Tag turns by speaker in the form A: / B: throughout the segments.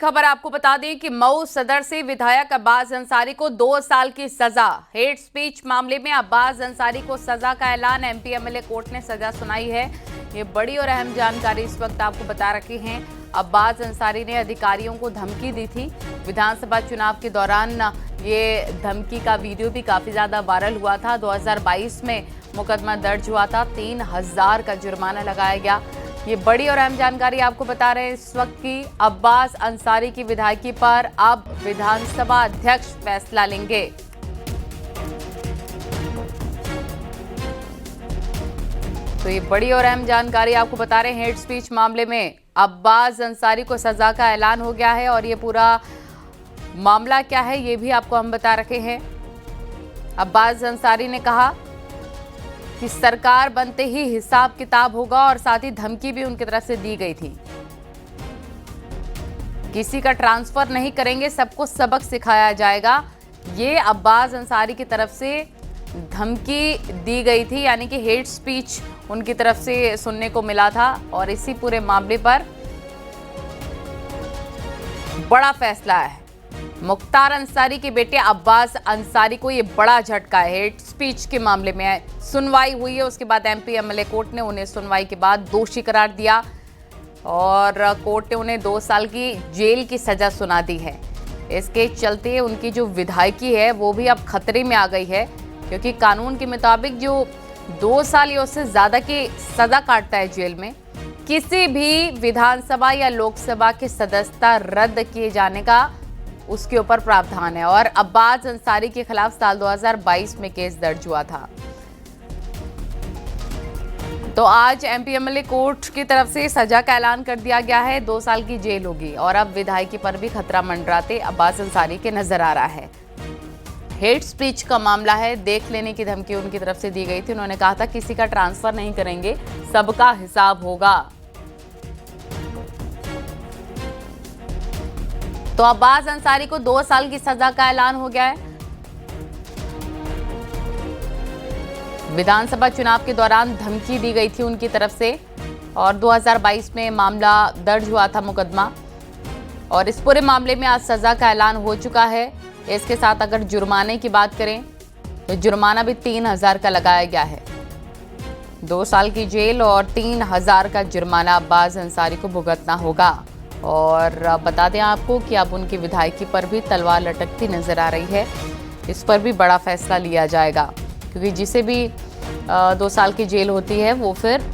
A: खबर आपको बता दें कि मऊ सदर से विधायक अब्बास अंसारी को 2 साल की सजा। हेट स्पीच मामले में अब्बास अंसारी को सजा का ऐलान। एमपी एमएलए कोर्ट ने सजा सुनाई है। ये बड़ी और अहम जानकारी इस वक्त आपको बता रखी हैं। अब्बास अंसारी ने अधिकारियों को धमकी दी थी विधानसभा चुनाव के दौरान। ये धमकी का वीडियो भी काफी ज्यादा वायरल हुआ था। 2022 में मुकदमा दर्ज हुआ था। 3000 का जुर्माना लगाया गया। ये बड़ी और अहम जानकारी आपको बता रहे हैं इस वक्त की। अब्बास अंसारी की विधायकी पर अब विधानसभा अध्यक्ष फैसला लेंगे। तो ये बड़ी और अहम जानकारी आपको बता रहे हैं। हेट स्पीच मामले में अब्बास अंसारी को सजा का ऐलान हो गया है और ये पूरा मामला क्या है ये भी आपको हम बता रखे हैं। अब्बास अंसारी ने कहा कि सरकार बनते ही हिसाब किताब होगा और साथ ही धमकी भी उनकी तरफ से दी गई थी। किसी का ट्रांसफर नहीं करेंगे, सबको सबक सिखाया जाएगा। ये अब्बास अंसारी की तरफ से धमकी दी गई थी, यानी कि हेट स्पीच उनकी तरफ से सुनने को मिला था। और इसी पूरे मामले पर बड़ा फैसला है। मुख्तार अंसारी के बेटे अब्बास अंसारी को ये बड़ा झटका है। हेट स्पीच के मामले में सुनवाई हुई है, उसके बाद एमपी एमएलए कोर्ट ने उन्हें सुनवाई के बाद दोषी करार दिया और कोर्ट ने उन्हें 2 साल की जेल की सजा सुना दी है। इसके चलते उनकी जो विधायकी है वो भी अब खतरे में आ गई है, क्योंकि कानून के मुताबिक जो 2 साल या उससे ज्यादा की सजा काटता है जेल में, किसी भी विधानसभा या लोकसभा की सदस्यता रद्द किए जाने का उसके ऊपर प्रावधान है। और अब्बास अंसारी के खिलाफ साल 2022 में केस दर्ज हुआ था। तो आज एमपी एमएलए कोर्ट की तरफ से सजा का ऐलान कर दिया गया है। 2 साल की जेल होगी और अब विधायकी पर भी खतरा मंडराते अब्बास अंसारी के नजर आ रहा है। हेट स्पीच का मामला है, देख लेने की धमकी उनकी तरफ से दी गई थी। उन्होंने कहा था किसी का ट्रांसफर नहीं करेंगे, सबका हिसाब होगा। तो अब्बास अंसारी को 2 साल की सजा का ऐलान हो गया है। विधानसभा चुनाव के दौरान धमकी दी गई थी उनकी तरफ से और 2022 में मामला दर्ज हुआ था मुकदमा। और इस पूरे मामले में आज सजा का ऐलान हो चुका है। इसके साथ अगर जुर्माने की बात करें तो जुर्माना भी 3000 का लगाया गया है। 2 साल की जेल और 3000 का जुर्माना अब्बास अंसारी को भुगतना होगा। और बता दें आपको कि अब उनकी विधायकी पर भी तलवार लटकती नजर आ रही है। इस पर भी बड़ा फैसला लिया जाएगा, क्योंकि जिसे भी 2 साल की जेल होती है वो फिर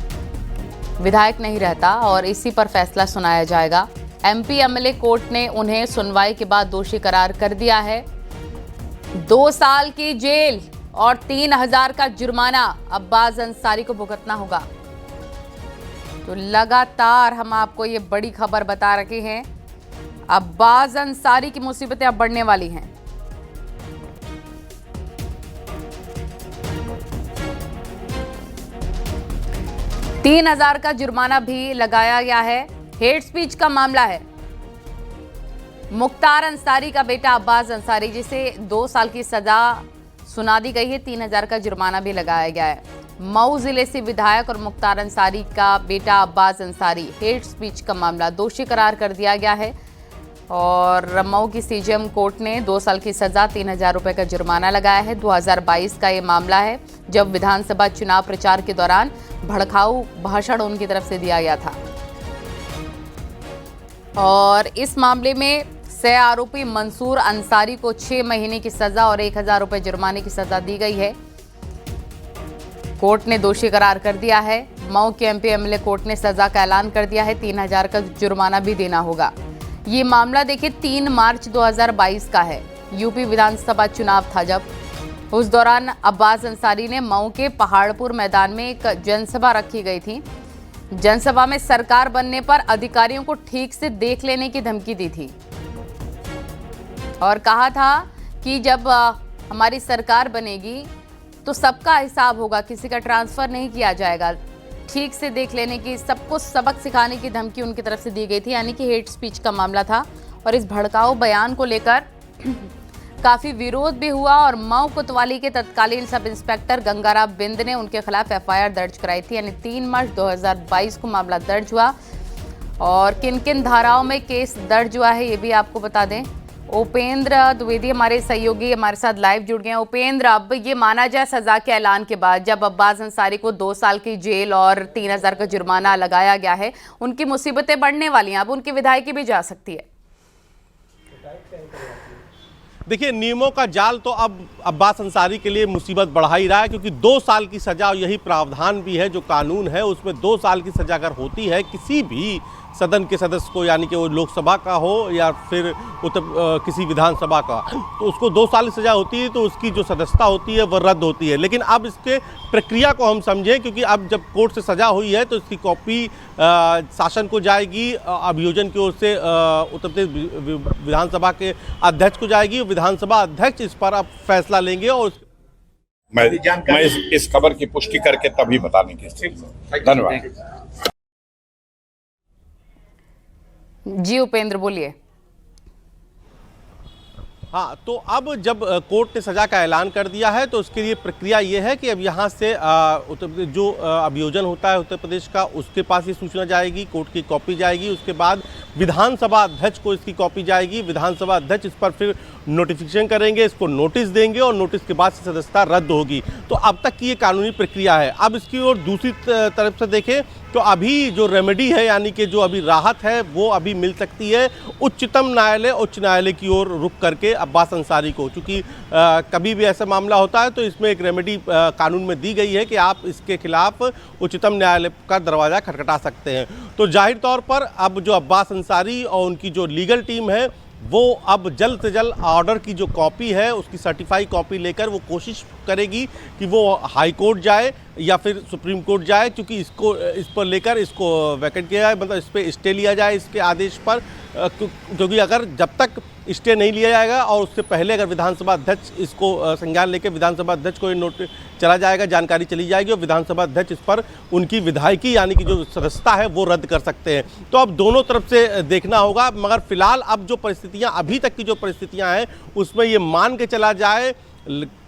A: विधायक नहीं रहता और इसी पर फैसला सुनाया जाएगा। एमपी एमएलए कोर्ट ने उन्हें सुनवाई के बाद दोषी करार कर दिया है। 2 साल की जेल और 3000 का जुर्माना अब्बास अंसारी को भुगतना होगा। तो लगातार हम आपको ये बड़ी खबर बता रखे हैं। अब्बास अंसारी की मुसीबतें अब बढ़ने वाली हैं। $3000 का जुर्माना भी लगाया गया है। हेट स्पीच का मामला है। मुख्तार अंसारी का बेटा अब्बास अंसारी, जिसे 2 साल की सजा सुना दी गई है, 3000 का जुर्माना भी लगाया गया है। मऊ जिले से विधायक और मुख्तार अंसारी का बेटा अब्बास अंसारी, हेट स्पीच का मामला दोषी करार कर दिया गया है। और मऊ की सीजेएम कोर्ट ने 2 साल की सजा, 3000 रुपए का जुर्माना लगाया है। 2022 का ये मामला है, जब विधानसभा चुनाव प्रचार के दौरान भड़काऊ भाषण उनकी तरफ से दिया गया था। और इस मामले में सह आरोपी मंसूर अंसारी को 6 महीने की सजा और 1000 रुपए जुर्माने की सजा दी गई है। कोर्ट ने दोषी करार कर दिया है। मऊ के एमपी एमएलए कोर्ट ने सजा का ऐलान कर दिया है। 3000 का जुर्माना भी देना होगा। ये मामला देखिए 3 मार्च 2022 का है। यूपी विधानसभा चुनाव था जब, उस दौरान अब्बास अंसारी ने मऊ के पहाड़पुर मैदान में एक जनसभा रखी गई थी। जनसभा में सरकार बनने पर अधिकारियों को ठीक से देख लेने की धमकी दी थी और कहा था कि जब हमारी सरकार बनेगी तो सबका हिसाब होगा, किसी का ट्रांसफर नहीं किया जाएगा। ठीक से देख लेने की, सबको सबक सिखाने की धमकी उनकी तरफ से दी गई थी, यानी कि हेट स्पीच का मामला था। और इस भड़काऊ बयान को लेकर काफी विरोध भी हुआ और मऊ कोतवाली के तत्कालीन सब इंस्पेक्टर गंगाराम बिंद ने उनके खिलाफ एफआईआर दर्ज कराई थी। यानी 3 मार्च 2022 को मामला दर्ज हुआ और किन किन धाराओं में केस दर्ज हुआ है ये भी आपको बता दें। उपेंद्र द्विवेदी हमारे सहयोगी हमारे साथ लाइव जुड़ गए हैं। उपेंद्र, अब ये माना जाए सजा के ऐलान के बाद जब अब्बास अंसारी को 2 साल की जेल और 3000 का जुर्माना लगाया गया है, उनकी मुसीबतें बढ़ने वाली हैं, अब उनकी विधायकी भी जा सकती है।
B: देखिए, नियमों का जाल तो अब अब्बास अंसारी के लिए मुसीबत बढ़ा ही रहा है, क्योंकि 2 साल की सजा, और यही प्रावधान भी है जो कानून है उसमें 2 साल की सजा अगर होती है किसी भी सदन के सदस्य को, यानी कि वो लोकसभा का हो या फिर किसी विधानसभा का, तो उसको 2 साल की सजा होती है, तो उसकी जो सदस्यता होती है वह रद्द होती है। लेकिन अब इसके प्रक्रिया को हम समझें, क्योंकि अब जब कोर्ट से सजा हुई है तो इसकी कॉपी शासन को जाएगी, अभियोजन की ओर से उत्तर प्रदेश विधानसभा के अध्यक्ष को जाएगी, विधानसभा अध्यक्ष इस पर अब फैसला लेंगे। और
C: मैं इस खबर की पुष्टि करके तभी बताने की। धन्यवाद
A: जी। उपेंद्र बोलिए।
B: हाँ, तो अब जब कोर्ट ने सजा का ऐलान कर दिया है तो उसके लिए प्रक्रिया ये है कि अब यहाँ से जो अभियोजन होता है उत्तर प्रदेश का, उसके पास ये सूचना जाएगी, कोर्ट की कॉपी जाएगी, उसके बाद विधानसभा अध्यक्ष को इसकी कॉपी जाएगी, विधानसभा अध्यक्ष इस पर फिर नोटिफिकेशन करेंगे, इसको नोटिस देंगे और नोटिस के बाद से सदस्यता रद्द होगी। तो अब तक की ये कानूनी प्रक्रिया है। अब इसकी ओर दूसरी तरफ से देखें तो अभी जो रेमेडी है, यानी कि जो अभी राहत है, वो अभी मिल सकती है उच्चतम न्यायालय, उच्च न्यायालय की ओर रुख करके अब्बास अंसारी को, क्योंकि कभी भी ऐसा मामला होता है तो इसमें एक रेमेडी कानून में दी गई है कि आप इसके खिलाफ उच्चतम न्यायालय का दरवाज़ा खटखटा सकते हैं। तो जाहिर तौर पर अब जो अब्बास अंसारी और उनकी जो लीगल टीम है वो अब जल्द से जल्द ऑर्डर की जो कॉपी है उसकी सर्टिफाई कॉपी लेकर वो कोशिश करेगी कि वो हाई कोर्ट जाए या फिर सुप्रीम कोर्ट जाए, क्योंकि इस पर लेकर इसको वैकेंट किया जाए, मतलब इस पर स्टे लिया जाए इसके आदेश पर, क्योंकि अगर जब तक स्टे नहीं लिया जाएगा और उससे पहले अगर विधानसभा अध्यक्ष इसको संज्ञान लेकर विधानसभा अध्यक्ष को ये नोटिस चला जाएगा, जानकारी चली जाएगी और विधानसभा अध्यक्ष इस पर उनकी विधायकी यानी कि जो सदस्यता है वो रद्द कर सकते हैं। तो अब दोनों तरफ से देखना होगा, मगर फिलहाल अब जो परिस्थितियां, अभी तक की जो परिस्थितियां हैं उसमें ये मान के चला जाए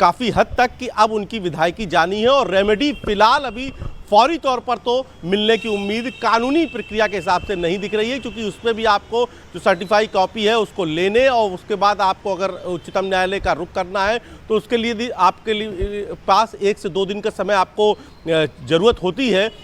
B: काफ़ी हद तक कि अब उनकी विधायकी जानी है और रेमेडी फिलहाल अभी फौरी तौर पर तो मिलने की उम्मीद कानूनी प्रक्रिया के हिसाब से नहीं दिख रही है, क्योंकि उसमें भी आपको जो सर्टिफाई कॉपी है उसको लेने और उसके बाद आपको अगर उच्चतम न्यायालय का रुख करना है तो उसके लिए आपके लिए पास 1 से 2 दिन का समय आपको ज़रूरत होती है।